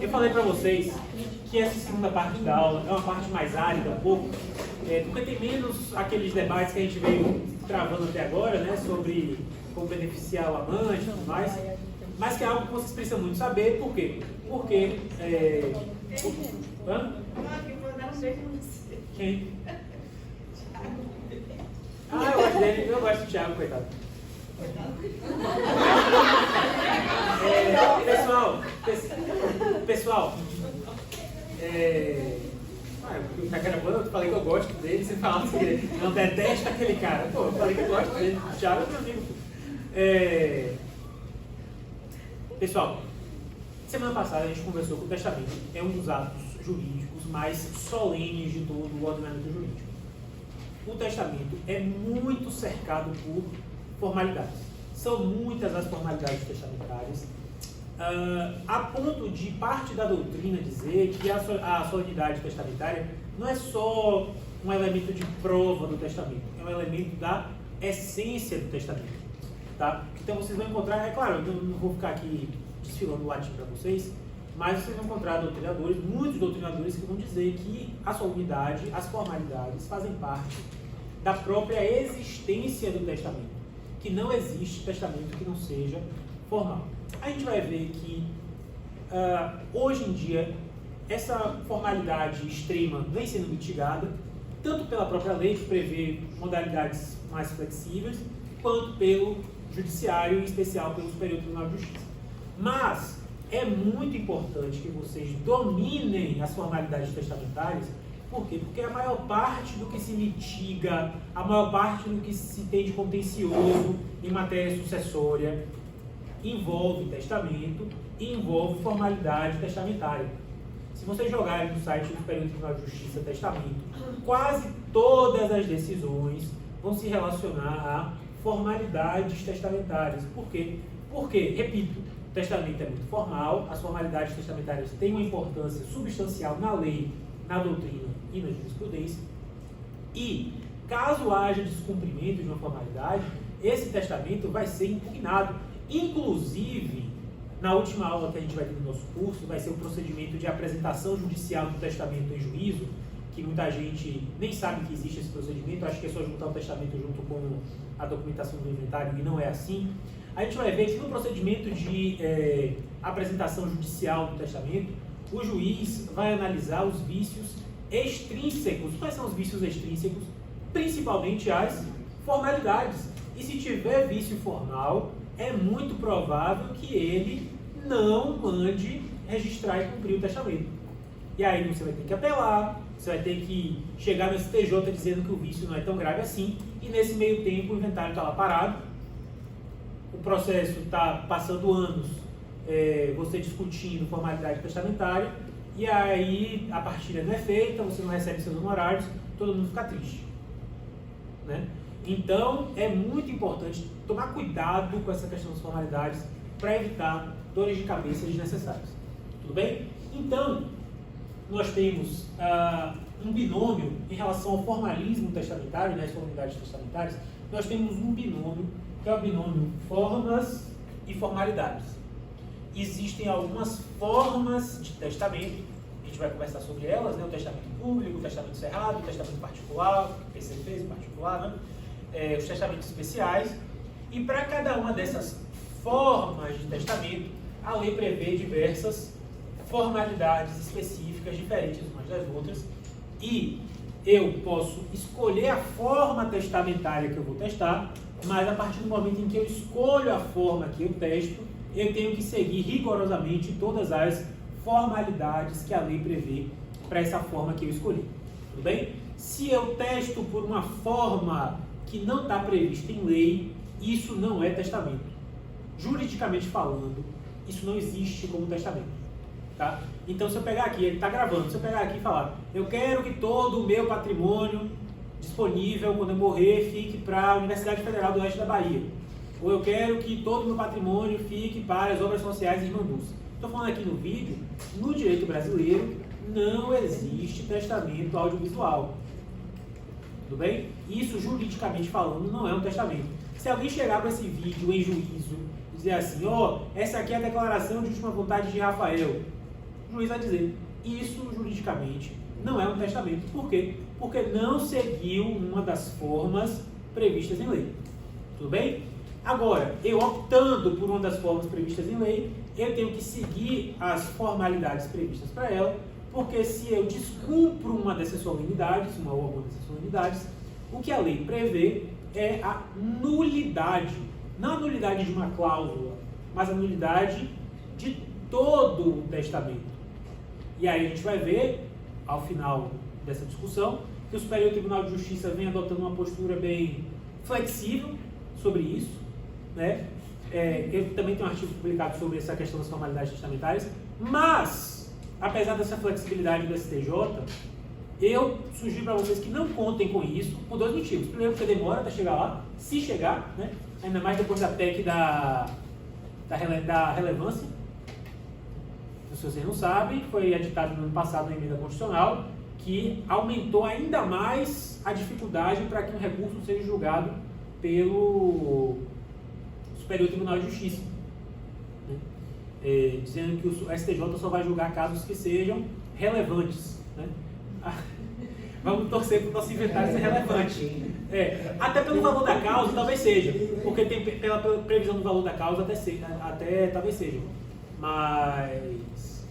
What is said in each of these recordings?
Eu falei para vocês que essa segunda parte da aula é uma parte mais árida um pouco, porque tem menos aqueles debates que a gente veio travando até agora, né, sobre como beneficiar o amante e tudo mais, mas que é algo que vocês precisam muito saber. Por quê? Porque... Hã? Quem? Ah, eu gosto dele, eu gosto do Thiago, coitado. Pessoal, tá gravando, eu falei que eu gosto dele, você fala assim, não detesta aquele cara. Pô, eu falei que eu gosto dele, o Thiago é meu amigo. Pessoal, semana passada a gente conversou que o testamento é um dos atos jurídicos mais solenes de todo o ordenamento jurídico. O testamento é muito cercado por formalidades. São muitas as formalidades testamentárias, a ponto de parte da doutrina dizer que a solenidade testamentária não é só um elemento de prova do testamento, é um elemento da essência do testamento. Tá? Então vocês vão encontrar, é claro, eu não vou ficar aqui desfilando o latim para vocês, mas vocês vão encontrar doutrinadores, muitos doutrinadores que vão dizer que a solenidade, as formalidades fazem parte da própria existência do testamento, que não existe testamento que não seja formal. A gente vai ver que hoje em dia essa formalidade extrema vem sendo mitigada, tanto pela própria lei, que prevê modalidades mais flexíveis, quanto pelo judiciário, em especial pelo Superior Tribunal de Justiça. Mas é muito importante que vocês dominem as formalidades testamentárias. Por quê? Porque a maior parte do que se litiga, a maior parte do que se tem de contencioso em matéria sucessória envolve testamento e envolve formalidade testamentária. Se vocês jogarem no site do Superior Tribunal de Justiça testamento, quase todas as decisões vão se relacionar a formalidades testamentárias. Por quê? Porque, repito, o testamento é muito formal, as formalidades testamentárias têm uma importância substancial na lei, na doutrina e na jurisprudência, e caso haja descumprimento de uma formalidade, esse testamento vai ser impugnado. Inclusive, na última aula que a gente vai ter no nosso curso, vai ser o procedimento de apresentação judicial do testamento em juízo, que muita gente nem sabe que existe esse procedimento, acho que é só juntar o testamento junto com a documentação do inventário, e não é assim. A gente vai ver que no procedimento de apresentação judicial do testamento, o juiz vai analisar os vícios extrínsecos. Quais são os vícios extrínsecos? Principalmente as formalidades. E se tiver vício formal, é muito provável que ele não mande registrar e cumprir o testamento. E aí você vai ter que apelar, você vai ter que chegar no STJ dizendo que o vício não é tão grave assim, e nesse meio tempo o inventário está lá parado, o processo está passando anos, você discutindo formalidade testamentária, e aí a partilha não é feita, você não recebe seus honorários, todo mundo fica triste. Né? Então, é muito importante tomar cuidado com essa questão das formalidades para evitar dores de cabeça desnecessárias. Tudo bem? Então, nós temos um binômio em relação ao formalismo testamentário, né, as formalidades testamentárias, nós temos um binômio, que é o binômio formas e formalidades. Existem algumas formas de testamento, a gente vai conversar sobre elas, né, o testamento público, o testamento cerrado, o testamento particular, o que você fez em particular, né? Os testamentos especiais, e para cada uma dessas formas de testamento, a lei prevê diversas formalidades específicas, diferentes umas das outras, e eu posso escolher a forma testamentária que eu vou testar, mas a partir do momento em que eu escolho a forma que eu testo, eu tenho que seguir rigorosamente todas as formalidades que a lei prevê para essa forma que eu escolhi. Tudo bem? Se eu testo por uma forma que não está prevista em lei, isso não é testamento. Juridicamente falando, isso não existe como testamento. Tá? Então, se eu pegar aqui, ele está gravando, se eu pegar aqui e falar, eu quero que todo o meu patrimônio disponível quando eu morrer fique para a Universidade Federal do Oeste da Bahia, ou eu quero que todo o meu patrimônio fique para as obras sociais em Irmanduz. Estou falando aqui no vídeo, no direito brasileiro, não existe testamento audiovisual. Tudo bem? Isso, juridicamente falando, não é um testamento. Se alguém chegar com esse vídeo em juízo e dizer assim, essa aqui é a declaração de última vontade de Rafael, o juiz vai dizer, isso juridicamente não é um testamento. Por quê? Porque não seguiu uma das formas previstas em lei. Tudo bem? Agora, eu optando por uma das formas previstas em lei, eu tenho que seguir as formalidades previstas para ela, porque se eu descumpro uma dessas solenidades, uma ou alguma dessas solenidades, o que a lei prevê é a nulidade, não a nulidade de uma cláusula, mas a nulidade de todo o testamento. E aí a gente vai ver, ao final dessa discussão, que o Superior Tribunal de Justiça vem adotando uma postura bem flexível sobre isso, né? Eu também tenho um artigo publicado sobre essa questão das formalidades testamentárias, mas, apesar dessa flexibilidade do STJ, eu sugiro para vocês que não contem com isso, por dois motivos. Primeiro, porque demora até chegar lá, se chegar, né? Ainda mais depois da PEC da relevância. Se vocês não sabem, foi editado no ano passado uma emenda constitucional que aumentou ainda mais a dificuldade para que um recurso seja julgado pelo Superior Tribunal de Justiça, né? Dizendo que o STJ só vai julgar casos que sejam relevantes, né? Vamos torcer para o nosso inventário ser relevante. Até pelo valor da causa, talvez seja, porque tem, pela previsão do valor da causa até talvez seja, mas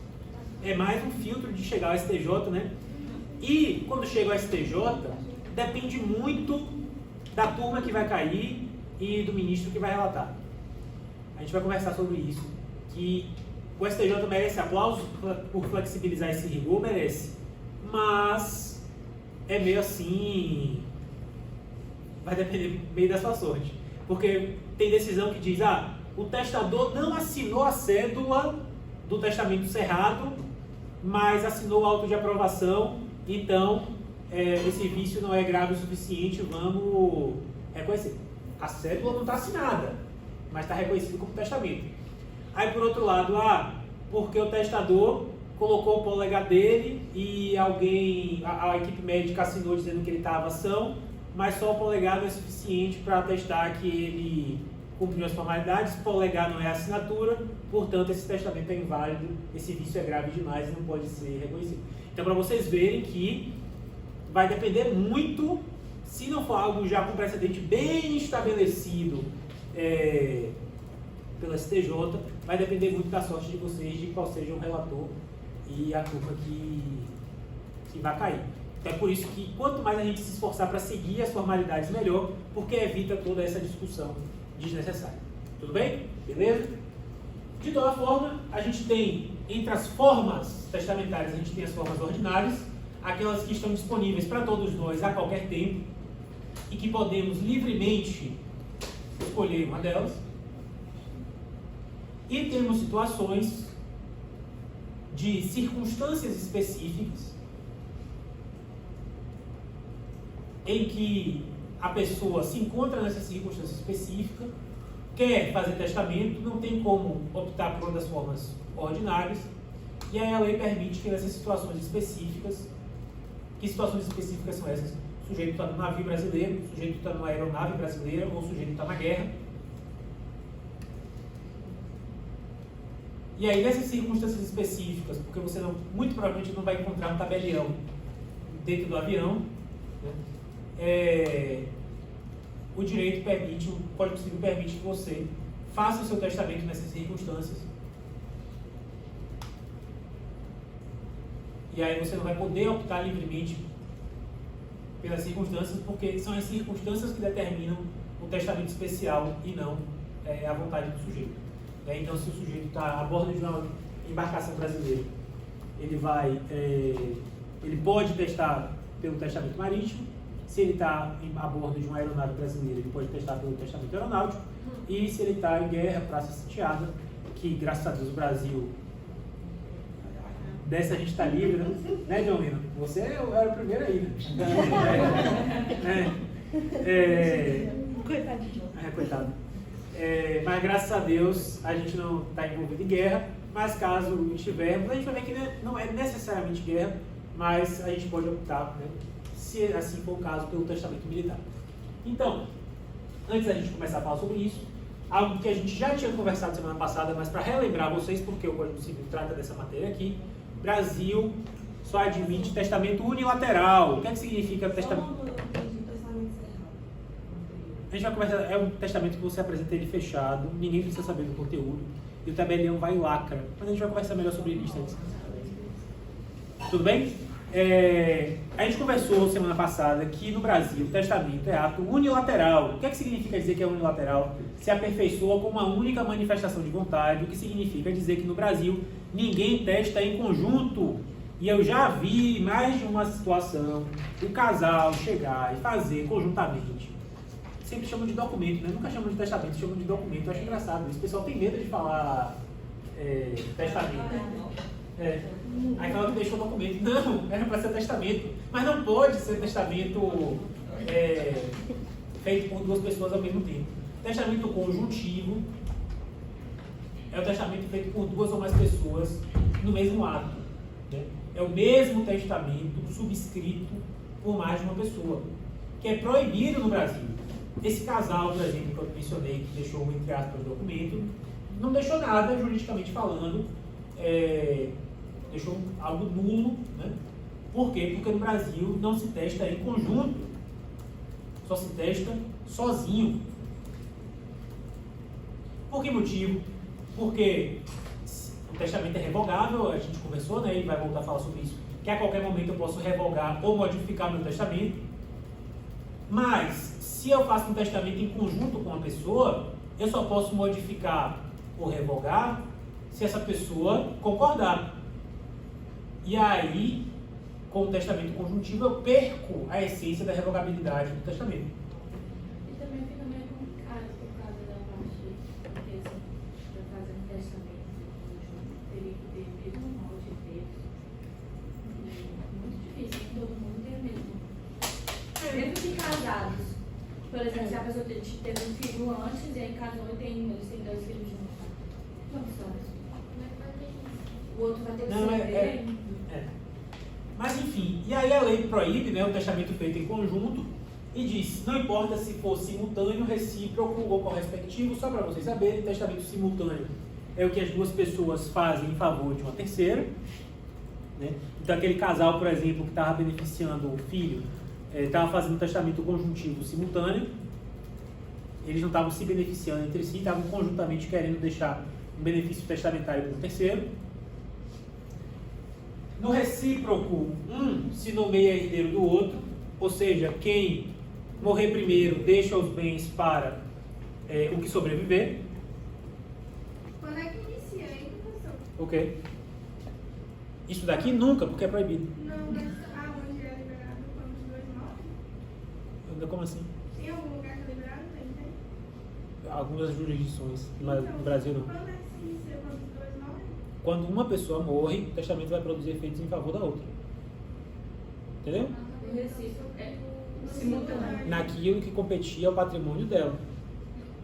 é mais um filtro de chegar ao STJ, né? E quando chega ao STJ, depende muito da turma que vai cair e do ministro que vai relatar. A gente vai conversar sobre isso, que o STJ merece aplauso por flexibilizar esse rigor, merece, mas é meio assim, vai depender meio da sua sorte, porque tem decisão que diz, o testador não assinou a cédula do testamento cerrado, mas assinou o auto de aprovação, então esse vício não é grave o suficiente, vamos reconhecer. A cédula não está assinada, mas está reconhecido como testamento. Aí, por outro lado, porque o testador colocou o polegar dele e a equipe médica assinou dizendo que ele estava são, mas só o polegar não é suficiente para atestar que ele cumpriu as formalidades, polegar não é assinatura, portanto esse testamento é inválido, esse vício é grave demais e não pode ser reconhecido. Então, para vocês verem que vai depender muito, se não for algo já com precedente bem estabelecido pela STJ, vai depender muito da sorte de vocês, de qual seja o relator e a turma que vai cair. Então é por isso que quanto mais a gente se esforçar para seguir as formalidades, melhor, porque evita toda essa discussão desnecessária. Tudo bem? Beleza? De toda forma, a gente tem, entre as formas testamentárias, a gente tem as formas ordinárias, aquelas que estão disponíveis para todos nós a qualquer tempo e que podemos livremente escolher uma delas. E temos situações de circunstâncias específicas em que a pessoa se encontra nessa circunstância específica, quer fazer testamento, não tem como optar por uma das formas ordinárias, e aí a lei permite que nessas situações específicas, que situações específicas são essas? O sujeito está no navio brasileiro, o sujeito está numa aeronave brasileira, ou o sujeito está na guerra. E aí, nessas circunstâncias específicas, porque você muito provavelmente não vai encontrar um tabelião dentro do avião, né? O direito permite, o Código Civil permite que você faça o seu testamento nessas circunstâncias. E aí você não vai poder optar livremente pelas circunstâncias, porque são as circunstâncias que determinam o testamento especial e não a vontade do sujeito. Então, se o sujeito está a bordo de uma embarcação brasileira, ele pode testar pelo testamento marítimo. Se ele está a bordo de uma aeronave brasileira, ele pode testar pelo testamento aeronáutico. E se ele está em guerra, praça sitiada, que graças a Deus o Brasil, dessa a gente está livre, né, John Lino? Você era o primeiro aí, né? Coitadinho. Coitado. Mas graças a Deus a gente não está envolvido em guerra, mas caso estivermos, a gente vai ver que não é necessariamente guerra, mas a gente pode optar, né, se assim for o caso, pelo testamento militar. Então, antes da gente começar a falar sobre isso, algo que a gente já tinha conversado semana passada, mas para relembrar vocês, porque o Código Civil trata dessa matéria aqui, Brasil só admite testamento unilateral. O que é que significa testamento? A gente vai conversar, é um testamento que você apresenta ele fechado, ninguém precisa saber do conteúdo, e o tabelião vai e lacra. Mas a gente vai conversar melhor sobre isso. Tudo bem? A gente conversou semana passada que no Brasil o testamento é ato unilateral. O que é que significa dizer que é unilateral? Se aperfeiçoa com uma única manifestação de vontade, o que significa dizer que no Brasil ninguém testa em conjunto. E eu já vi mais de uma situação o casal chegar e fazer conjuntamente. Sempre chamam de documento, né? Nunca chamam de testamento, chamam de documento. Eu acho engraçado isso. O pessoal tem medo de falar testamento. Aí fala que deixou o documento. Não, era para ser testamento. Mas não pode ser testamento feito por duas pessoas ao mesmo tempo. Testamento conjuntivo é o testamento feito por duas ou mais pessoas no mesmo ato. Né? É o mesmo testamento subscrito por mais de uma pessoa, que é proibido no Brasil. Esse casal, por exemplo, que eu mencionei, que deixou, entre aspas, o documento, não deixou nada, juridicamente falando, deixou algo nulo, né? Por quê? Porque no Brasil não se testa em conjunto, só se testa sozinho. Por que motivo? Porque o testamento é revogável, a gente conversou, né? Ele vai voltar a falar sobre isso, que a qualquer momento eu posso revogar ou modificar meu testamento. Mas, se eu faço um testamento em conjunto com uma pessoa, eu só posso modificar ou revogar se essa pessoa concordar. E aí, com o testamento conjuntivo, eu perco a essência da revogabilidade do testamento. E também fica meio complicado por causa da parte, porque assim, para fazer um testamento conjunto, teria que ter o mesmo molde de texto. Muito difícil, nem todo mundo tem o mesmo. Mesmo que casados. Por exemplo, se a pessoa teve um filho antes e aí casou e eles têm 2 filhos juntos. Não sabe. O outro vai ter que ser Mas enfim, e aí a lei proíbe, né, o testamento feito em conjunto e diz, não importa se for simultâneo, recíproco ou correspectivo, só para vocês saberem, testamento simultâneo é o que as duas pessoas fazem em favor de uma terceira. Né? Então aquele casal, por exemplo, que estava beneficiando o filho, estava fazendo um testamento conjuntivo simultâneo, eles não estavam se beneficiando entre si, estavam conjuntamente querendo deixar um benefício testamentário para um terceiro. No recíproco, um se nomeia herdeiro do outro, ou seja, quem morrer primeiro deixa os bens para o que sobreviver. Quando é que inicia aí, professor? Ok. Isso daqui nunca, porque é proibido. Não, mas aonde é liberado quando os dois morrem? Como assim? Tem algum lugar que é liberado? Tem? Algumas jurisdições, mas no Brasil não. Quando é que se inicia quando os dois morrem? Quando uma pessoa morre, o testamento vai produzir efeitos em favor da outra. Entendeu? O recíproco é simultâneo. Naquilo que competia ao patrimônio dela.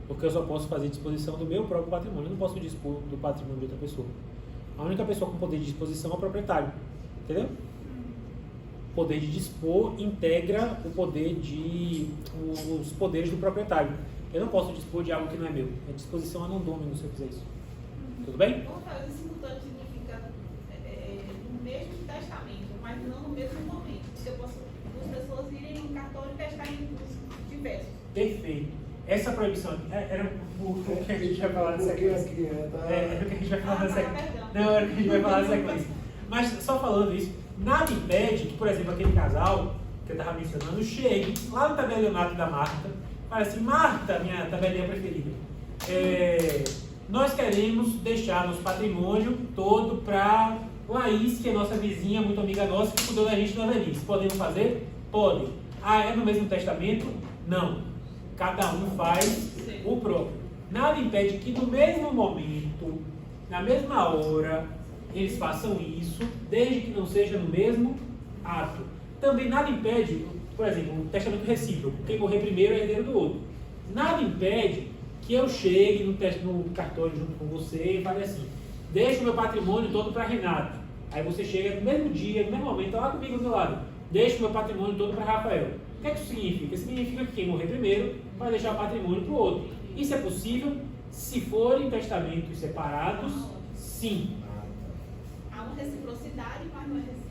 Porque eu só posso fazer disposição do meu próprio patrimônio, eu não posso dispor do patrimônio de outra pessoa. A única pessoa com poder de disposição é o proprietário. Entendeu? O poder de dispor integra o poder os poderes do proprietário. Eu não posso dispor de algo que não é meu. A disposição é non domino se eu fizer isso. Tudo bem? Vamos fazer simultâneo significa no mesmo testamento, mas não no mesmo momento. Porque eu posso duas pessoas irem no cartório e testar em diversos. Perfeito. Essa proibição era o que a gente vai falar na sequência. Era o que a gente vai falar na sequência. Não, era o que a gente vai falar na sequência. Mas só falando isso, nada impede que, por exemplo, aquele casal que eu estava mencionando chegue lá no tabelionato da Marta, fala assim, Marta, minha tabelinha preferida, nós queremos deixar nosso patrimônio todo para Laís, que é nossa vizinha, muito amiga nossa, que cuidou da gente na velhice. Podemos fazer? Podem. Ah, é no mesmo testamento? Não. Cada um faz o próprio. Nada impede que no mesmo momento, na mesma hora, eles façam isso, desde que não seja no mesmo ato. Também nada impede, por exemplo, o testamento recíproco, quem morrer primeiro é herdeiro do outro. Nada impede que eu chegue no cartório junto com você e fale assim, deixa o meu patrimônio todo para Renato. Aí você chega no mesmo dia, no mesmo momento, lá comigo do meu lado, deixa o meu patrimônio todo para Rafael. O que é que isso significa? Significa que quem morrer primeiro vai deixar o patrimônio para o outro. Isso é possível se forem testamentos separados? Sim. A uma reciprocidade, mas não é recíproca.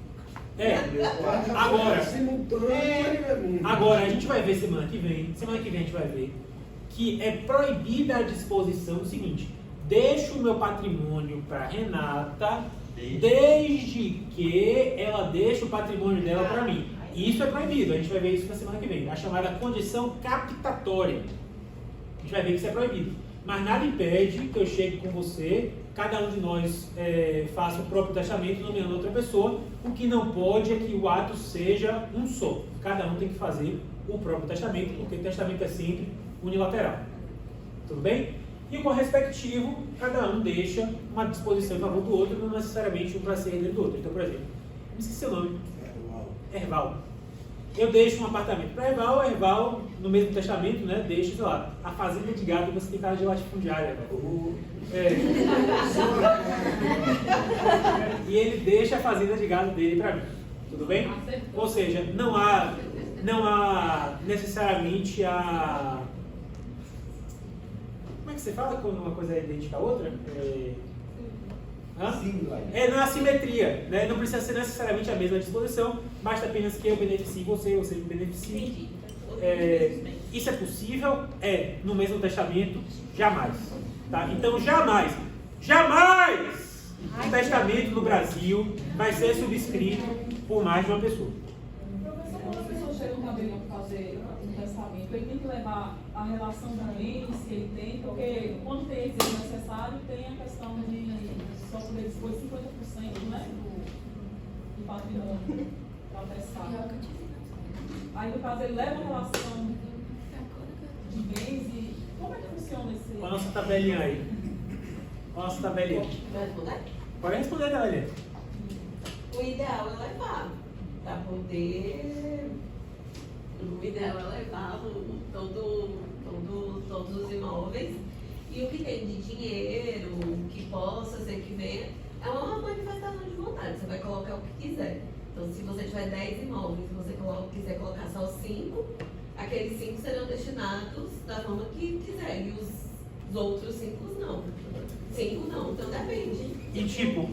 Agora a gente vai ver semana que vem a gente vai ver que é proibida a disposição do seguinte: deixo o meu patrimônio para Renata, desde que ela deixe o patrimônio dela para mim. Isso é proibido, a gente vai ver isso na semana que vem, a chamada condição captatória. A gente vai ver que isso é proibido. Mas nada impede que eu chegue com você, cada um de nós faça o próprio testamento nomeando outra pessoa. O que não pode é que o ato seja um só. Cada um tem que fazer o próprio testamento, porque o testamento é sempre unilateral. Tudo bem? E o correspectivo, cada um deixa uma disposição em favor do outro, não necessariamente um para ser herdeiro do outro. Então, por exemplo, me esqueci o nome. Herval. Eu deixo um apartamento para Herval, no mesmo testamento, né? Deixo, sei lá, a fazenda de gado, você tem cara de latifundiária, velho. E ele deixa a fazenda de gado dele para mim. Tudo bem? Ou seja, não há necessariamente a... Como é que você fala quando uma coisa é idêntica à outra? Não há simetria, né? Não precisa ser necessariamente a mesma disposição, basta apenas que eu beneficie você me beneficie. Isso é possível? No mesmo testamento? Jamais. Tá? Então, jamais o testamento no Brasil vai ser subscrito por mais de uma pessoa. Professor, quando a pessoa chega no tabelião para fazer um testamento, ele tem que levar a relação da bens que ele tem, porque quando tem esse necessário, tem a questão de só poder dispor 50%, né, do patrimônio para testar. Aí, no caso, ele leva a relação de bens e como é que funciona esse... Qual a nossa tabelinha aí? Qual a nossa tabelinha? Pode responder, tabelinha. O ideal é levar, para poder... O ideal é levar todos os imóveis e o que tem de dinheiro, o que possa ser que venha, é uma manifestação de vontade, você vai colocar o que quiser. Então, se você tiver 10 imóveis e você quiser colocar só 5, aqueles 5 serão destinados da forma que quiser, e os outros 5 não. 5 não, então depende. E tipo,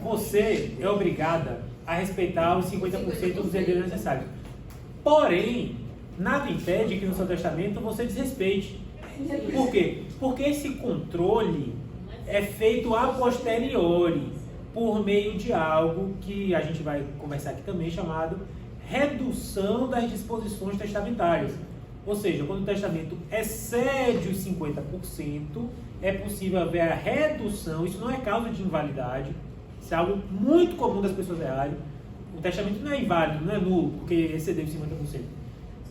você é obrigada a respeitar os 50% dos herdeiros necessários. Porém, nada impede que no seu testamento você desrespeite. Por quê? Porque esse controle é feito a posteriori, por meio de algo que a gente vai conversar aqui também, chamado redução das disposições testamentárias. Ou seja, quando o testamento excede os 50%, é possível haver a redução. Isso não é causa de invalidade, isso é algo muito comum das pessoas errarem. O testamento não é inválido, não é nulo, porque excedeu os 50%.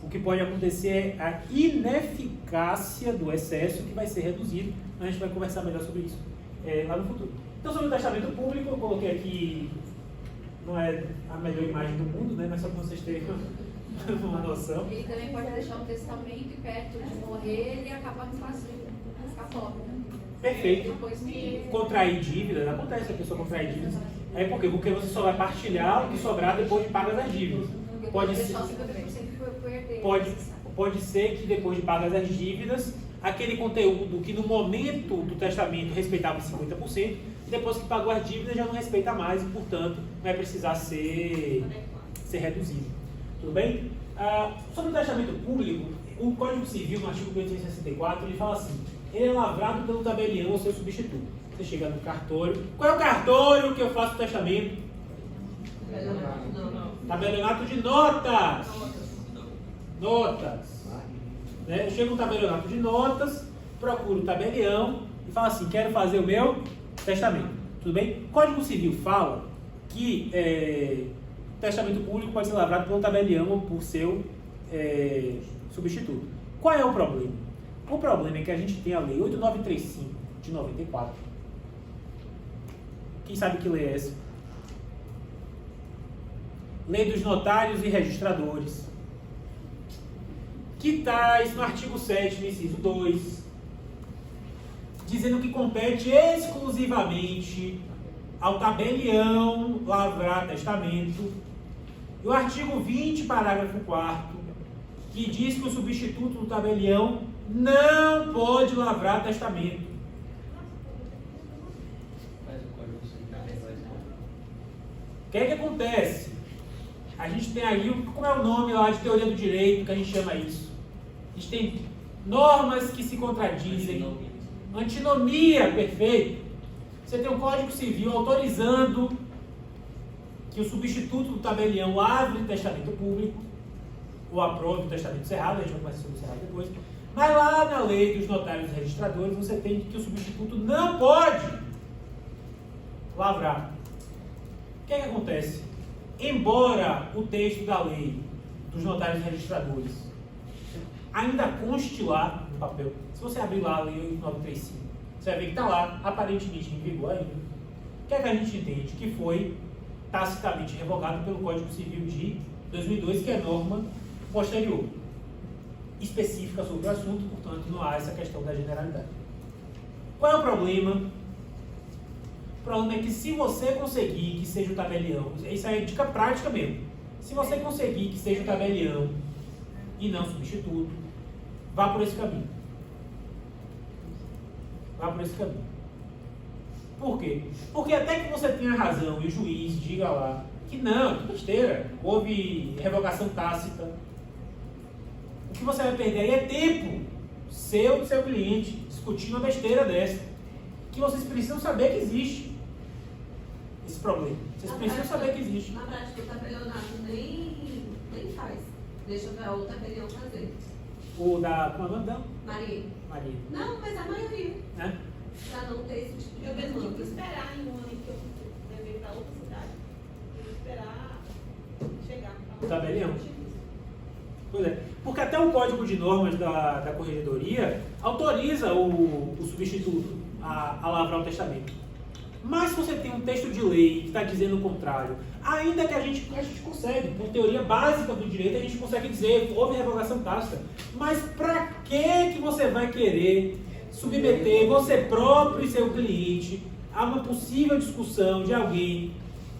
O que pode acontecer é a ineficácia do excesso, que vai ser reduzido. A gente vai conversar melhor sobre isso lá no futuro. Então, sobre o testamento público, eu coloquei aqui, não é a melhor imagem do mundo, né? Mas só para vocês terem uma noção. Ele também pode deixar um testamento e perto de morrer ele acaba fazendo, ficar pobre. Perfeito. Depois que... Contrair dívidas, acontece a pessoa contrair dívidas. Por quê? Porque você só vai partilhar o que sobrar depois de pagas as dívidas. Pode ser, pode ser que depois de pagas as dívidas, aquele conteúdo que no momento do testamento respeitava 50%, e depois que pagou as dívidas já não respeita mais e, portanto, vai precisar ser reduzido. Tudo bem? Sobre o testamento público, o Código Civil, no artigo 564, ele fala assim: ele é lavrado pelo tabelião ou seu substituto. Você chega no cartório. Qual é o cartório que eu faço o testamento? Tabelionato de notas. Notas. Eu chego no tabelionato de notas, procuro o tabelião e falo assim: quero fazer o meu testamento. Tudo bem? O Código Civil fala que testamento público pode ser lavrado pelo tabelião ou por seu substituto. Qual é o problema? O problema é que a gente tem a Lei 8935 de 94. Quem sabe que lei é essa? Lei dos notários e registradores, que traz no artigo 7, no inciso 2, dizendo que compete exclusivamente ao tabelião lavrar testamento. E o artigo 20, parágrafo 4º, que diz que o substituto do tabelião não pode lavrar testamento. O que é que acontece? A gente tem aí, como é o nome lá de teoria do direito que a gente chama isso? A gente tem normas que se contradizem. Antinomia, perfeito. Você tem um Código Civil autorizando que o substituto do tabelião lavre o testamento público, ou aprove o testamento cerrado, a gente vai conversar sobre o cerrado depois. Mas lá na lei dos notários e registradores, você tem que o substituto não pode lavrar. O que é que acontece? Embora o texto da lei dos notários e registradores ainda conste lá no papel, se você abrir lá a lei 8935, você vai ver que está lá, aparentemente em vigor ainda. O que é que a gente entende? Que foi tacitamente revogado pelo Código Civil de 2002, que é norma posterior, específica sobre o assunto, portanto não há essa questão da generalidade. Qual é o problema? O problema é que se você conseguir que seja o tabelião, isso aí é dica prática mesmo, se você conseguir que seja o tabelião e não substituto, vá por esse caminho. Vá por esse caminho. Por quê? Porque até que você tenha razão e o juiz diga lá que não, que besteira, houve revogação tácita, o que você vai perder aí é tempo seu e do seu cliente discutindo uma besteira dessa, que vocês precisam saber que existe esse problema. Vocês precisam saber que existe. Na prática, o tabelionato nem faz. Deixa para o tabelião fazer. O da... Como é o nome dela? Maria. Maria. Não, mas a maioria. Né? Para não ter esse tipo de Eu mesmo tive que demanda. esperar em um ano em que eu levei para outra cidade. Tive que esperar chegar. O tabelião? Pois é. Porque até o Código de Normas da Corregedoria autoriza o substituto a lavrar o testamento. Mas se você tem um texto de lei que está dizendo o contrário, ainda que a gente consegue, por teoria básica do direito, a gente consegue dizer houve revogação tácita. Mas para que você vai querer submeter você próprio e seu cliente a uma possível discussão de alguém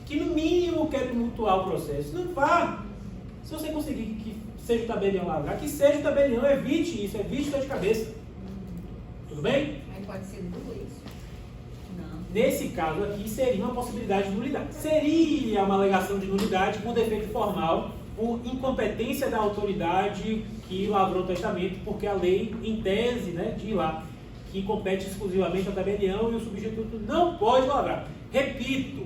que no mínimo quer tumultuar o processo? Não vá. Se você conseguir que seja o tabelião lavrar, que seja o tabelião, evite isso, evite dor de cabeça. Tudo bem? Aí pode ser nulo isso. Não. Nesse caso aqui, seria uma possibilidade de nulidade. Seria uma alegação de nulidade por defeito formal, por incompetência da autoridade que lavrou o testamento, porque a lei, em tese, né, diz lá que compete exclusivamente ao tabelião e o substituto não pode lavrar. Repito,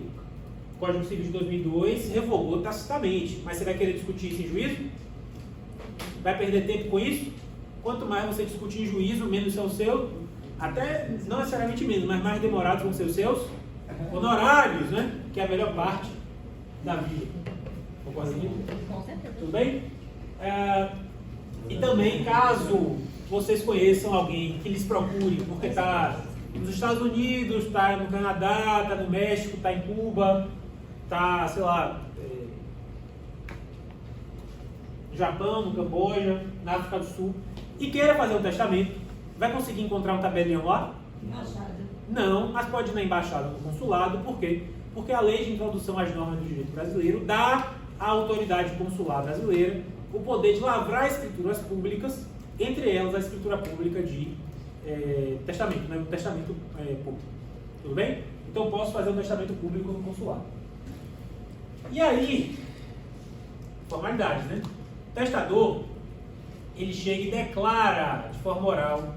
o Código Civil de 2002 revogou tacitamente, mas você vai querer discutir isso em juízo? Vai perder tempo com isso? Quanto mais você discutir em juízo, menos são seus, até não necessariamente menos, mas mais demorados vão ser os seus honorários, né? Que é a melhor parte da vida. Concorda comigo? Com certeza. Tudo bem? E também, caso vocês conheçam alguém que lhes procure, porque está nos Estados Unidos, está no Canadá, está no México, está em Cuba, está, sei lá, no Japão, no Camboja, na África do Sul, e queira fazer um testamento, vai conseguir encontrar um tabelião lá? Embaixada. Não, mas pode ir na embaixada ou no consulado. Por quê? Porque a lei de introdução às normas do direito brasileiro dá à autoridade consular brasileira o poder de lavrar escrituras públicas, entre elas a escritura pública de testamento, né? O testamento público. Tudo bem? Então eu posso fazer um testamento público no consulado. E aí, formalidades, né? O testador, ele chega e declara de forma oral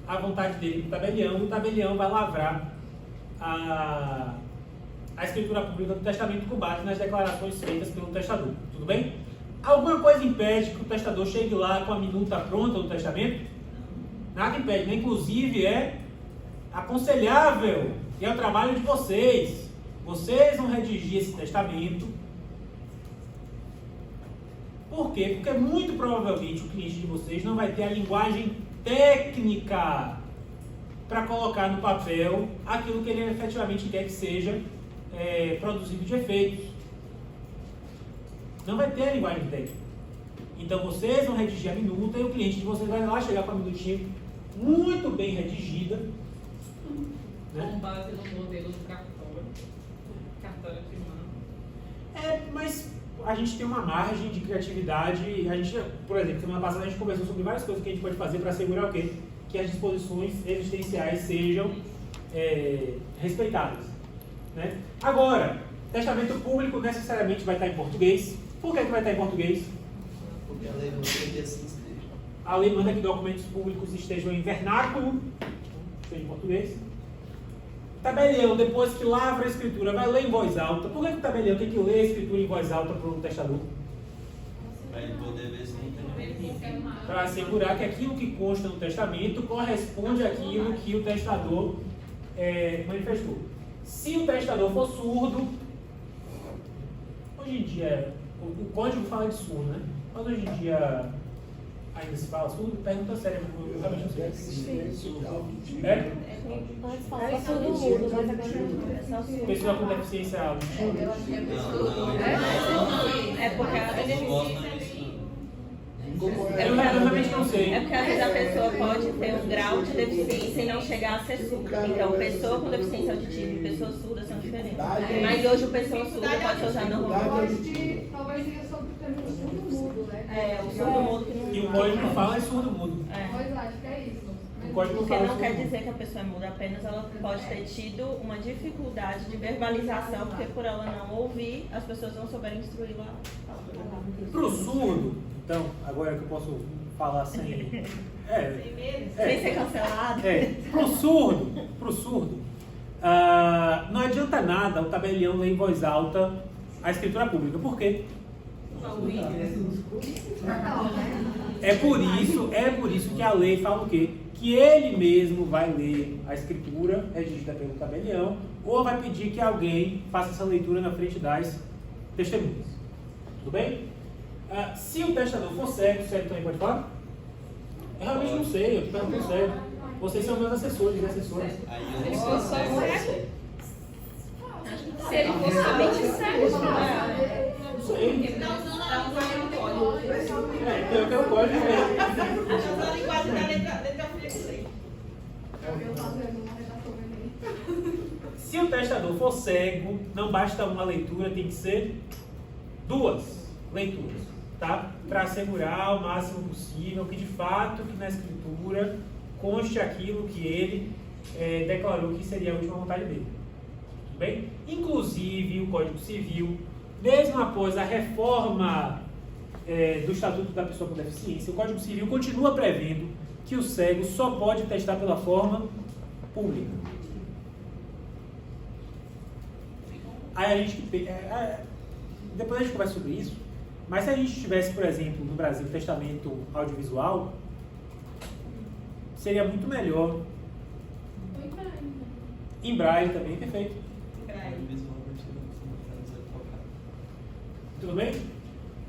a vontade dele para o tabelião, e o tabelião vai lavrar a escritura pública do testamento com base nas declarações feitas pelo testador. Tudo bem? Alguma coisa impede que o testador chegue lá com a minuta pronta do testamento? Nada impede, né? Inclusive é aconselhável, e é o trabalho de vocês. Vocês vão redigir esse testamento. Por quê? Porque muito provavelmente o cliente de vocês não vai ter a linguagem técnica para colocar no papel aquilo que ele efetivamente quer que seja produzido de efeitos. Não vai ter a linguagem técnica. Então vocês vão redigir a minuta e o cliente de vocês vai lá chegar com a minutinha muito bem redigida, né? Com base no modelo do cartório de mão. Mas a gente tem uma margem de criatividade. A gente, por exemplo, semana passada a gente conversou sobre várias coisas que a gente pode fazer para assegurar o quê? Que as disposições existenciais sejam respeitadas, né? Agora, Testamento público necessariamente vai estar em português. Por que vai estar em português? Porque a lei não tem assim esteja. A lei manda que documentos públicos estejam em vernáculo, seja em português. Tabelião, depois que lavra a escritura, vai ler em voz alta. Por que o tabelião tem que ler a escritura em voz alta para o testador? Para ele poder ver se não tem nenhum. Para assegurar que aquilo que consta no testamento corresponde àquilo que o testador manifestou. Se o testador for surdo, hoje em dia, o código fala de surdo, né? Mas hoje em dia ainda se fala surdo, pergunta séria, eu realmente não sei. É? Antes falava surdo mudo, mas agora é só surdo. Pessoa com deficiência auditiva. Eu acho que é É porque a Eu realmente não sei. É porque às vezes a pessoa pode ter um grau de deficiência e não chegar a ser surda. Então, pessoa com deficiência auditiva e pessoa surda são diferentes. Mas hoje o pessoa surda pode ser usado normalmente. Talvez seja sobre o termo surdo mudo, né? O surdo mudo que não. E o código fala é surdo mudo. Pois acho que é isso. O código Porque fala não quer surdo mudo. dizer que a pessoa é muda, apenas ela pode ter tido uma dificuldade de verbalização, porque por ela não ouvir, as pessoas não souberam instruí-la a falar. Para o surdo, então, agora que eu posso falar sem. Sem ser cancelado. Para o surdo, não adianta nada o tabelião ler em voz alta a escritura pública. Por quê? É por isso que a lei fala o quê? Que ele mesmo vai ler a escritura redigida pelo tabelião, ou vai pedir que alguém faça essa leitura na frente das testemunhas. Tudo bem? Se o testador for cego também pode falar? Eu realmente não sei, eu estou perguntando cego. Vocês são meus assessores e assessoras. Aí Ele eu for só cego? Se ele for somente cego, Não sei. Eu quero o código mesmo. Usando a linguagem da letra fria que lei. Eu fazendo uma redação Enem. Se o testador for cego, não basta uma leitura, tem que ser 2 leituras, tá? Para assegurar o máximo possível que de fato que na escritura conste aquilo que ele declarou que seria a última vontade dele. Tudo bem? Inclusive o Código Civil, mesmo após a reforma do Estatuto da Pessoa com Deficiência, o Código Civil continua prevendo que o cego só pode testar pela forma pública. Aí a gente, depois a gente conversa sobre isso, mas se a gente tivesse, por exemplo, no Brasil, testamento audiovisual, seria muito melhor. Em braille também, perfeito. Tudo bem?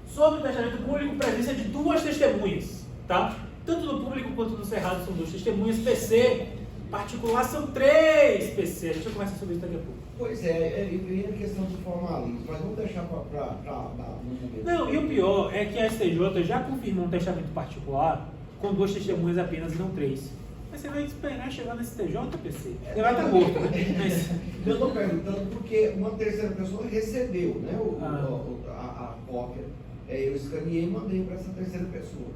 Sobre o testamento público, presença de 2 testemunhas, tá? Tanto no público quanto no cerrado são 2 testemunhas. PC, particular, são 3 PC. A gente vai conversar sobre isso daqui a pouco. Pois e a questão do formalismo, mas vamos deixar para dar um momento. Não, e o pior é que a STJ já confirmou um testamento particular com 2 testemunhas apenas e não 3. Mas você vai esperar chegar no STJ, PC? Você vai estar morto, né? Mas... Eu estou perguntando porque uma terceira pessoa recebeu, né, a cópia. Eu escaneei e mandei para essa terceira pessoa.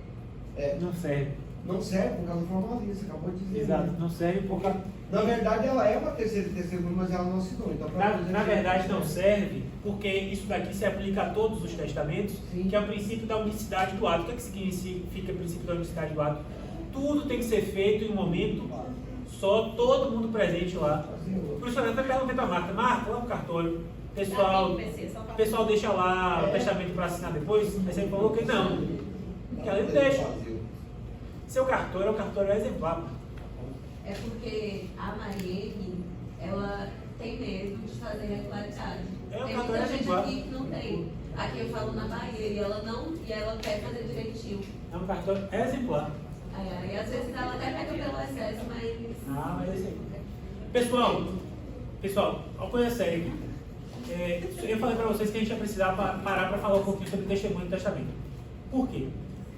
Não serve. Não serve por causa do formalismo, você acabou de dizer. Exato, né? não serve porque... Na verdade, ela é uma terceira testemunha, mas ela não assinou. Então, Na verdade, não serve porque isso daqui se aplica a todos os testamentos, Sim. que é o princípio da unicidade do ato. O que é que significa o princípio da unicidade do ato? Tudo tem que ser feito em um momento só, todo mundo presente lá. Por isso, eu até perguntei para a Marta, lá no cartório, pessoal deixa lá o testamento para assinar depois? Aí você falou que não, que ela não deixa. Seu cartório é um cartório exemplar. É porque a Mariene, ela tem medo de fazer regularidade. Tem muita gente aqui que não tem. Aqui eu falo na Bahia e ela quer fazer direitinho. É um cartório exemplar. E às vezes ela até pega pelo excesso, mas... Mas é isso aí. Pessoal, uma coisa séria aqui. Eu falei para vocês que a gente ia precisar parar para falar um pouquinho sobre testemunho e testamento. Por quê?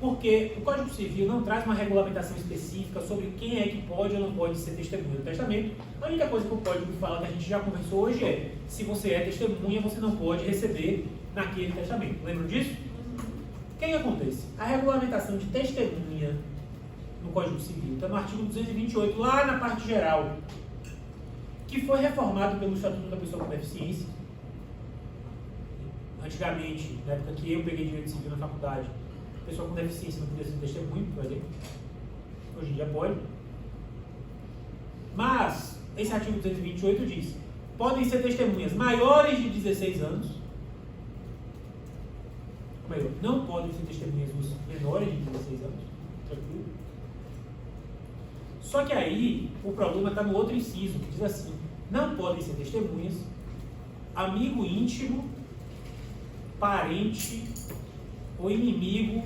Porque o Código Civil não traz uma regulamentação específica sobre quem é que pode ou não pode ser testemunha do testamento. A única coisa que o Código fala, que a gente já conversou hoje, é se você é testemunha, você não pode receber naquele testamento. Lembram disso? O que acontece? A regulamentação de testemunha no Código Civil está no artigo 228, lá na parte geral, que foi reformado pelo Estatuto da Pessoa com Deficiência. antigamente, na época que eu peguei direito civil na faculdade, a pessoa com deficiência não podia ser testemunha, por exemplo. Hoje em dia pode. Mas, esse artigo 228 diz: podem ser testemunhas maiores de 16 anos. Melhor, não podem ser testemunhas os menores de 16 anos. Tranquilo? Só que aí, o problema está no outro inciso, que diz assim: não podem ser testemunhas amigo íntimo, parente ou inimigo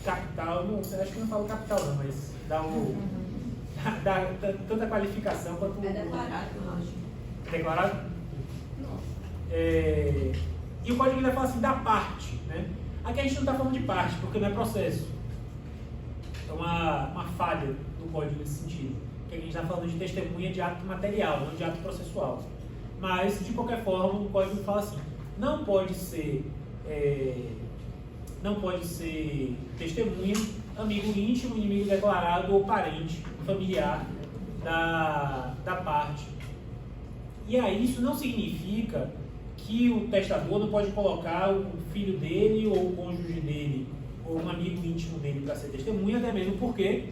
capital. Não, acho que não falo capital não, mas dá tanta qualificação quanto... É declarado, eu acho. Declarado? E o código ainda fala assim, da parte, né? Aqui a gente não está falando de parte, porque não é processo. É uma falha do código nesse sentido. Porque a gente está falando de testemunha de ato material, não de ato processual. Mas, de qualquer forma, o código fala assim, não pode ser testemunha, amigo íntimo, inimigo declarado ou parente, familiar da parte. E aí isso não significa que o testador não pode colocar o filho dele ou o cônjuge dele ou um amigo íntimo dele para ser testemunha, até mesmo porque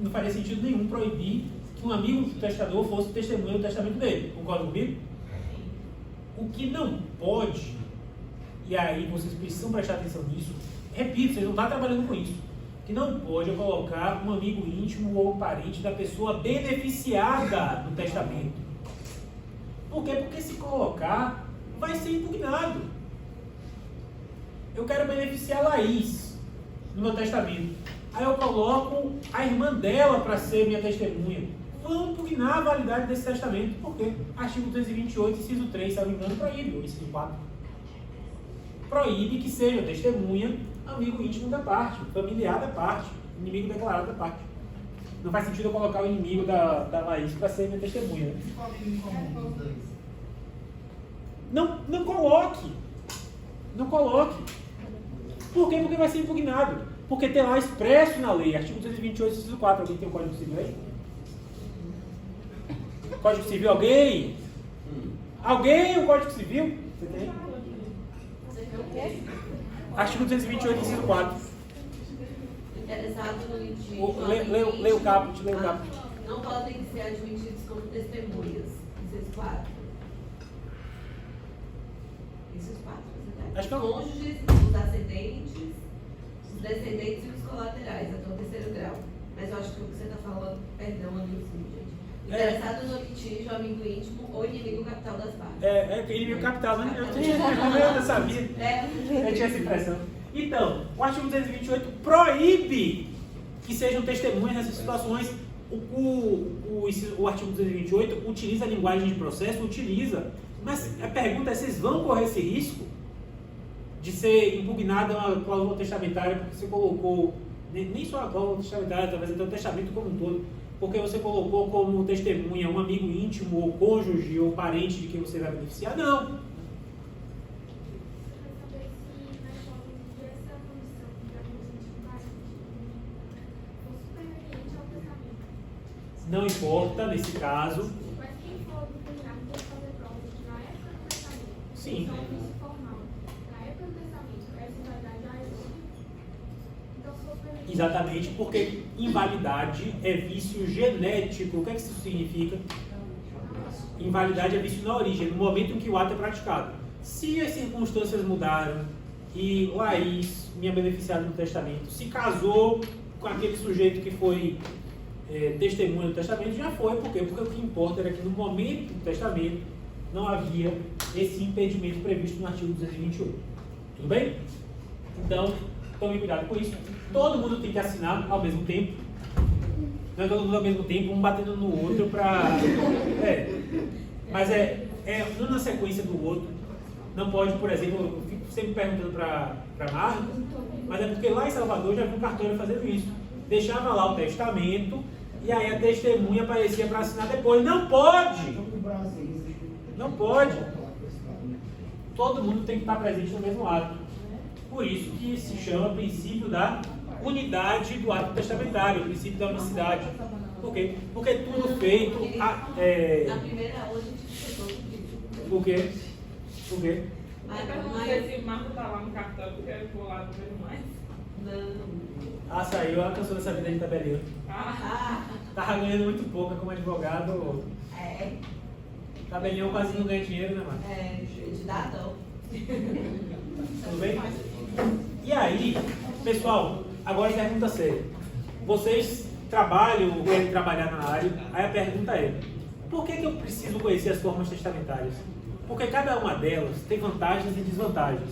não faria sentido nenhum proibir que um amigo do testador fosse testemunha do testamento dele. Concorda comigo? O que não pode, e aí vocês precisam prestar atenção nisso, repito, vocês não estão trabalhando com isso, que não pode é colocar um amigo íntimo ou parente da pessoa beneficiada no testamento. Por quê? Porque se colocar, vai ser impugnado. Eu quero beneficiar a Laís no meu testamento. Aí eu coloco a irmã dela para ser minha testemunha. Vão impugnar a validade desse testamento. Por quê? Artigo 228, inciso 3, se eu não me engano, proíbe, ou inciso 4. Proíbe que seja testemunha amigo íntimo da parte, familiar da parte, inimigo declarado da parte. Não faz sentido eu colocar o inimigo da Laís para ser minha testemunha. Né? Qual é o amigo comum dos dois? Não coloque. Não coloque. Por quê? Porque vai ser impugnado. Porque tem lá expresso na lei, artigo 228, inciso 4. Alguém tem o Código Civil aí? Código Civil, alguém? Alguém o Código Civil? Você tem? Artigo 228, inciso 4. Interessado no litígio. Lê o caput, lê o caput. Não podem ser admitidos como testemunhas. Inciso 4. Inciso 4, você tá? Acho que é o cônjuges, os ascendentes, os descendentes e os colaterais, até o terceiro grau. Mas eu acho que o que você está falando, perdão, amigo, gente. Interessado no litígio, amigo íntimo ou inimigo capital das partes. Inimigo capital, né? Eu sabia. Eu tinha essa impressão. Então, o artigo 228 proíbe que sejam testemunhas nessas situações. O artigo 228 utiliza a linguagem de processo, utiliza. Mas a pergunta é, vocês vão correr esse risco de ser impugnada uma cláusula testamentária porque você colocou, nem só a cláusula testamentária, talvez até o testamento como um todo, porque você colocou como testemunha um amigo íntimo, ou cônjuge, ou parente de quem você vai beneficiar? Não. Não importa, nesse caso. Mas quem for impugnado tem que fazer prova de que na época do testamento, Sim. então, vício formal, na época do testamento, essa invalidade já existe. Então, se for permitido... Exatamente, porque invalidade é vício genético. O que é que isso significa? Invalidade é vício na origem, no momento em que o ato é praticado. Se as circunstâncias mudaram e Laís, minha beneficiada no testamento, se casou com aquele sujeito que foi testemunha do testamento, já foi. Por quê? Porque o que importa era que no momento do testamento não havia esse impedimento previsto no artigo 228. Tudo bem? Então, tome cuidado com isso. Todo mundo tem que assinar ao mesmo tempo. Não é todo mundo ao mesmo tempo, um batendo no outro para... Mas um na sequência do outro. Não pode, por exemplo, eu fico sempre perguntando para Marcos, mas é porque lá em Salvador já vi um cartório fazendo isso. Deixava lá o testamento e aí a testemunha aparecia para assinar depois. Não pode! Não pode! Todo mundo tem que estar presente no mesmo ato. Por isso que se chama princípio da unidade do ato testamentário, o princípio da unicidade. Por quê? Porque tudo feito... Na primeira aula a gente discutiu sobre isso. Por quê? Por quê? Mas Eu não não sei é. se Marta tá lá no cartório, porque eu vou lá, não vejo mais. Não. Saiu, ela cansou dessa vida de tabelinha. Ah, Tava ganhando muito pouco como advogado. É. Tabelião quase não ganha dinheiro, né, mano? De dar dó. Tudo bem? E aí, pessoal, agora a pergunta séria. Vocês trabalham ou querem trabalhar na área? Aí a pergunta é: por que eu preciso conhecer as formas testamentárias? Porque cada uma delas tem vantagens e desvantagens.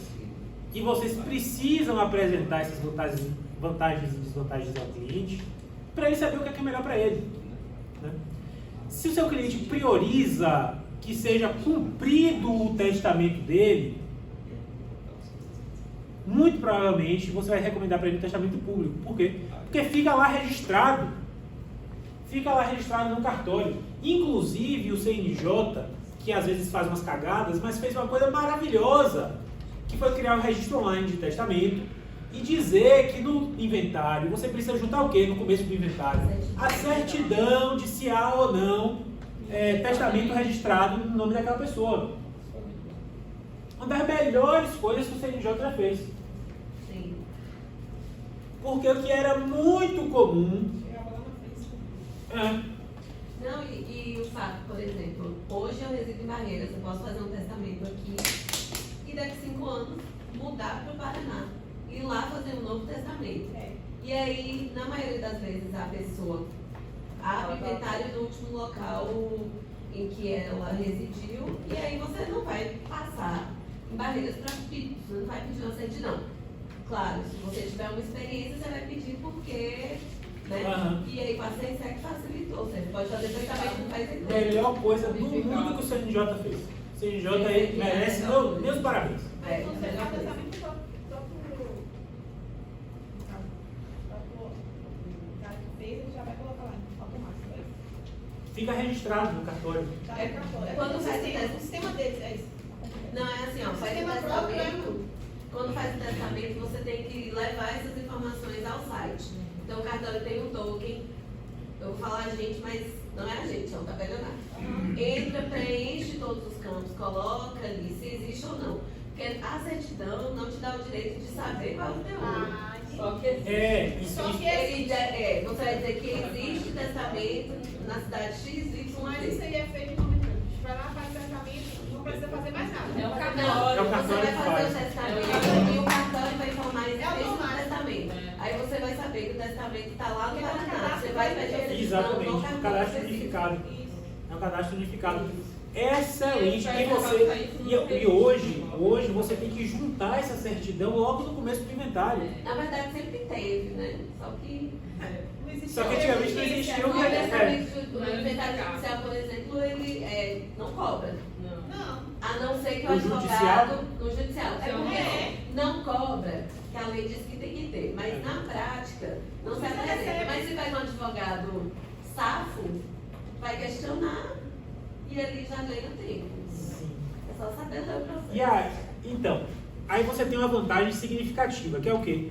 E vocês precisam apresentar essas vantagens e desvantagens ao cliente para ele saber o que é melhor para ele, né? Se o seu cliente prioriza que seja cumprido o testamento dele, muito provavelmente você vai recomendar para ele o testamento público. Por quê? Porque fica lá registrado. Fica lá registrado no cartório. Inclusive o CNJ, que às vezes faz umas cagadas, mas fez uma coisa maravilhosa, que foi criar um registro online de testamento e dizer que no inventário você precisa juntar o quê no começo do inventário? A certidão de se há ou não testamento registrado no nome daquela pessoa. Uma das melhores coisas que o CNJ já fez. Sim. Porque o que era muito comum... Não, e o fato, por exemplo, hoje eu resido em Barreiras, eu posso fazer um testamento aqui e daqui 5 anos mudar para o Paraná. Ir lá fazer um novo testamento. E aí, na maioria das vezes, a pessoa abre o inventário no último local em que ela residiu, e aí você não vai passar em Barreiras para pedir, você não vai pedir uma certidão. Claro, se você tiver uma experiência, você vai pedir porque, né? E aí com a CNSEC facilitou, você pode fazer testamento no país inteiro. Melhor coisa do mundo que o CNJ fez. O CNJ aí merece meus parabéns. Mas você faz testamento só ele já vai colocar lá, automático. Fica registrado no cartório. Quando faz o sistema deles é isso. Não, é assim, ó, faz o testamento. Quando faz o testamento, você tem que levar essas informações ao site. Então o cartório tem um token. Eu vou falar a gente, mas não é a gente, é um tabelionário. Entra, preenche todos os campos, coloca ali se existe ou não. Porque a certidão não te dá o direito de saber qual é o teu. só que existe. Você vai dizer que existe testamento na cidade X, Mas isso aí é feito no momento. Vai lá, faz o testamento, não precisa fazer mais nada. É o cartório. Você vai fazer o testamento e o cartório vai informar esse automático. do testamento. Aí você vai saber que o testamento está lá no Paraná. Você vai pedir a certidão no Exatamente, um cartório cadastro específico. unificado. É um cadastro unificado. Excelente. E hoje você tem que juntar essa certidão logo no começo do inventário. Na verdade sempre teve, né? Só que antigamente não existia o o inventário judicial, por exemplo, ele não cobra. Não. A não ser que o O advogado no judicial É. não cobra, que a lei diz que tem que ter, mas na prática não se apresenta. Mas se vai um advogado safo, vai questionar e ele já ganha tempo. É só saber ler o processo. Então, aí você tem uma vantagem significativa, que é o quê?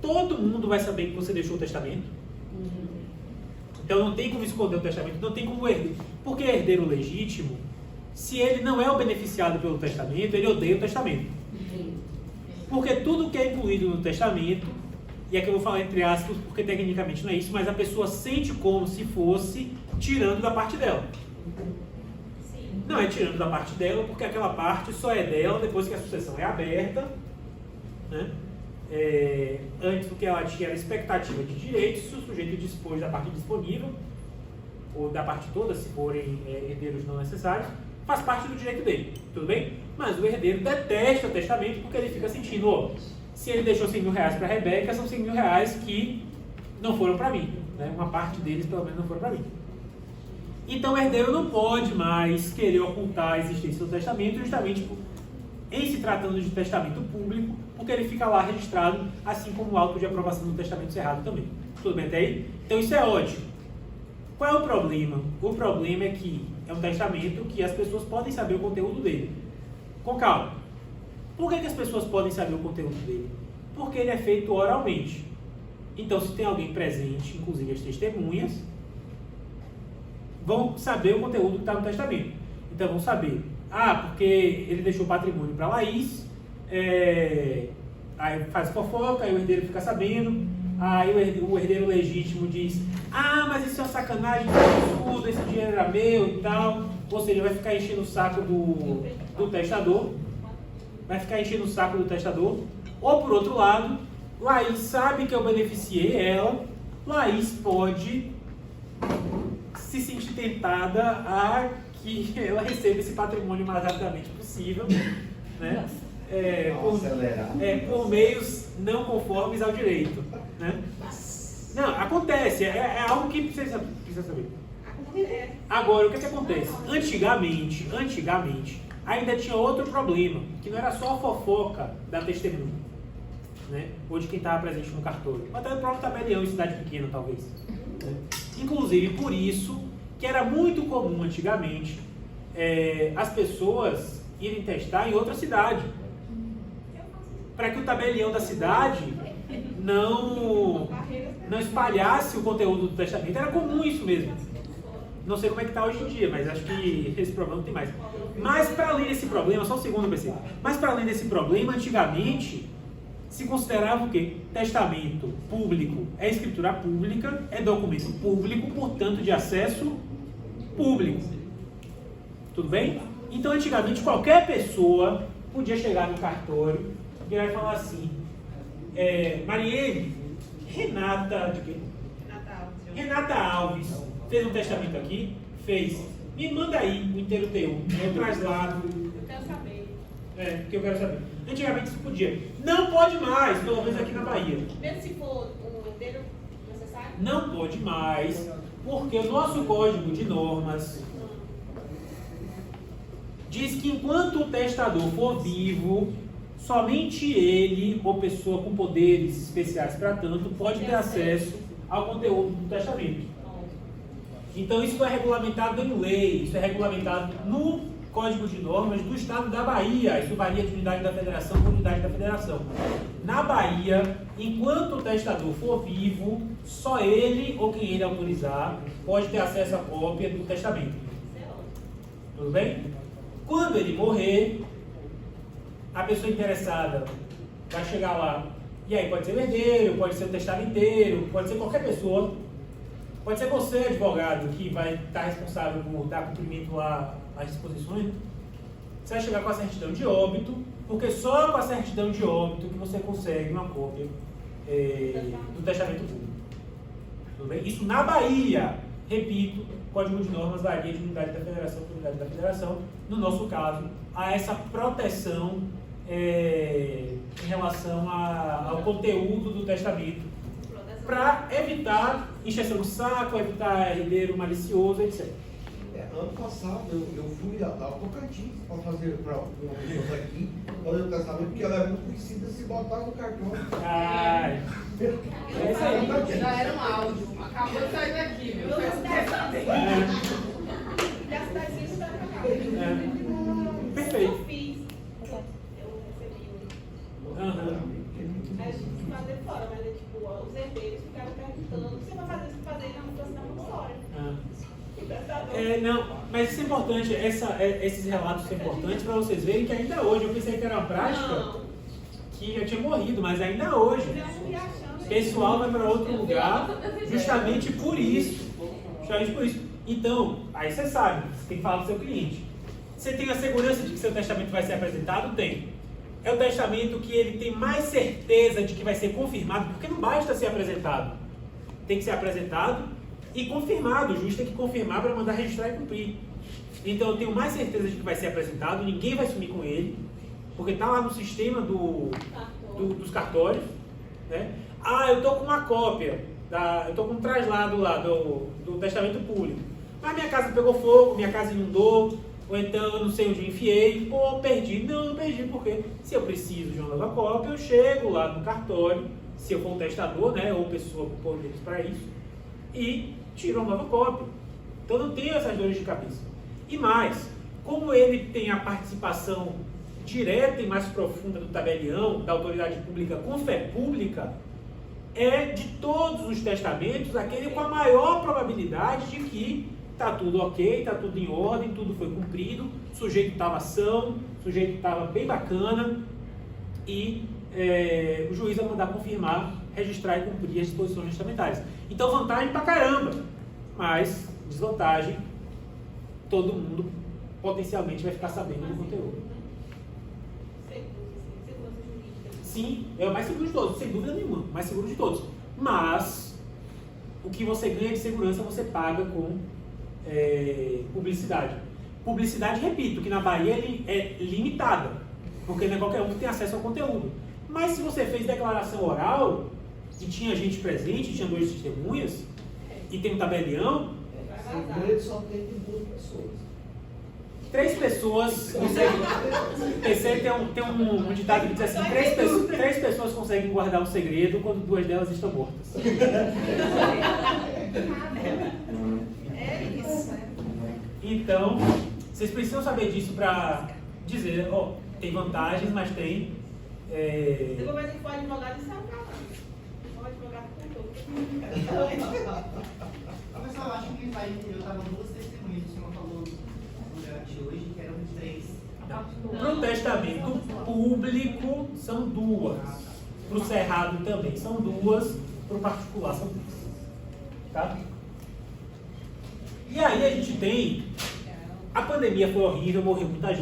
Todo mundo vai saber que você deixou o testamento. Então não tem como esconder o testamento, não tem como herdeiro. Porque herdeiro legítimo, se ele não é o beneficiado pelo testamento, ele odeia o testamento. Porque tudo que é incluído no testamento, e aqui eu vou falar entre aspas, porque tecnicamente não é isso, mas a pessoa sente como se fosse tirando da parte dela. Não é tirando da parte dela, porque aquela parte só é dela depois que a sucessão é aberta, né? Antes do que ela tinha a expectativa de direitos, se o sujeito dispôs da parte disponível, ou da parte toda, se forem herdeiros não necessários, faz parte do direito dele, tudo bem? Mas o herdeiro detesta o testamento porque ele fica sentindo, se ele deixou 100 mil reais para a Rebeca, são 100 mil reais que não foram para mim, né? Uma parte deles pelo menos não foram para mim. Então o herdeiro não pode mais querer ocultar a existência do testamento, justamente em se tratando de testamento público, porque ele fica lá registrado, assim como o auto de aprovação do testamento cerrado também. Tudo bem até aí? Então isso é ótimo. Qual é o problema? O problema é que é um testamento que as pessoas podem saber o conteúdo dele. Com calma. Por que as pessoas podem saber o conteúdo dele? Porque ele é feito oralmente. Então, se tem alguém presente, inclusive as testemunhas, vão saber o conteúdo que está no testamento. Então, vão saber porque ele deixou patrimônio para Laís, aí faz fofoca, aí o herdeiro fica sabendo, aí o herdeiro legítimo diz, mas isso é uma sacanagem, tudo, esse dinheiro era meu e tal, ou seja, vai ficar enchendo o saco do testador, ou por outro lado, Laís sabe que eu beneficiei ela, Laís pode se sentir tentada a que ela receba esse patrimônio o mais rapidamente possível, né? Por meios não conformes ao direito, né? Não, acontece, é algo que precisa saber. Agora, o que acontece? Antigamente, ainda tinha outro problema, que não era só a fofoca da testemunha, né? Ou de quem estava presente no cartório, ou até o próprio tabelião em cidade pequena, talvez, né? Inclusive, por isso, que era muito comum antigamente as pessoas irem testar em outra cidade, para que o tabelião da cidade não espalhasse o conteúdo do testamento. Era comum isso mesmo. Não sei como é que está hoje em dia, mas acho que esse problema não tem mais. Mas para além desse problema, só um segundo, PC. Mas para além desse problema, antigamente se considerava o quê? Testamento público é escritura pública, é documento público, portanto de acesso público. Tudo bem? Então antigamente qualquer pessoa podia chegar no cartório e falar assim, Marielle, Renata Alves fez um testamento aqui? Fez. Me manda aí o inteiro teu, eu traslado. Eu quero saber. Porque eu quero saber. Antigamente isso podia. Não pode mais, pelo menos aqui na Bahia. Mesmo se for um inteiro necessário? Não pode mais, porque o nosso Código de Normas diz que enquanto o testador for vivo, somente ele, ou pessoa com poderes especiais para tanto, pode ter acesso ao conteúdo do testamento. Então isso é regulamentado em lei, isso é regulamentado no Código de Normas do Estado da Bahia. Isso varia de unidade da federação por unidade da federação. Na Bahia, enquanto o testador for vivo, só ele ou quem ele autorizar pode ter acesso à cópia do testamento. Tudo bem? Quando ele morrer, a pessoa interessada vai chegar lá. E aí pode ser o herdeiro, pode ser o testamenteiro, pode ser qualquer pessoa. Pode ser você, advogado, que vai estar responsável por dar cumprimento às disposições. Você vai chegar com a certidão de óbito, porque só com a certidão de óbito que você consegue uma cópia do testamento público. Tudo bem? Isso na Bahia. Repito, Código de Normas varia de unidade da federação para unidade da federação. No nosso caso, há essa proteção em relação ao conteúdo do testamento, para evitar encheção de saco, evitar herdeiro malicioso, etc. Ano passado eu fui a Tocantins para fazer para uma pessoa aqui, fazer o testamento, porque ela é muito conhecida se botar no cartão. É isso aí. Já era um áudio, acabou de sair daqui, viu? É. Perfeito. Eu fiz. Eu recebi um. A gente fazer fora, mas tipo, os herdeiros ficaram perguntando: você vai fazer não, você não história. Não, mas isso é importante, esses relatos são importantes para vocês verem que ainda hoje, eu pensei que era uma prática que já tinha morrido, mas ainda hoje, o pessoal vai para outro lugar justamente por isso. Então, aí você sabe, você tem que falar para o seu cliente. Você tem a segurança de que seu testamento vai ser apresentado? Tem. É o testamento que ele tem mais certeza de que vai ser confirmado, porque não basta ser apresentado. Tem que ser apresentado e confirmado. O juiz tem que confirmar para mandar registrar e cumprir. Então eu tenho mais certeza de que vai ser apresentado, ninguém vai sumir com ele, porque está lá no sistema dos cartórios, né? Eu estou com uma cópia, eu estou com um traslado lá do testamento público, mas minha casa pegou fogo, minha casa inundou, ou então eu não sei onde eu enfiei, perdi. Não perdi, porque se eu preciso de uma nova cópia, eu chego lá no cartório, se eu for um testador, né, ou pessoa com poderes para isso, e tiro uma nova cópia. Então não tenho essas dores de cabeça. E mais, como ele tem a participação direta e mais profunda do tabelião, da autoridade pública com fé pública, é de todos os testamentos aquele com a maior probabilidade de que Tá tudo ok, tá tudo em ordem, tudo foi cumprido, o sujeito estava são, o sujeito estava bem bacana e o juiz vai mandar confirmar, registrar e cumprir as disposições testamentárias. Então, vantagem pra caramba, mas desvantagem, todo mundo potencialmente vai ficar sabendo do conteúdo. Segurança jurídica. Sim, é o mais seguro de todos, sem dúvida nenhuma, o mais seguro de todos. Mas, o que você ganha de segurança, você paga com publicidade. Publicidade, repito, que na Bahia é limitada, porque não é qualquer um que tem acesso ao conteúdo. Mas se você fez declaração oral, e tinha gente presente, tinha 2 testemunhas, e tem um tabelião, Segredo só tem de 2 pessoas. 3 pessoas conseguem. PC tem um ditado que diz assim: 3 pessoas conseguem guardar um segredo quando 2 delas estão mortas. É isso. Então, vocês precisam saber disso para dizer, tem vantagens, mas tem. Depois vai ter que for advogado e sabe falar. O advogado contou. Professor, eu acho que eu estava 2 testemunhas, o senhor falou no debate hoje, que eram 3. Para o testamento público, são 2. Para o cerrado também são 2. Para o particular são 3. Tá? E aí a gente tem... A pandemia foi horrível, morreu muita gente.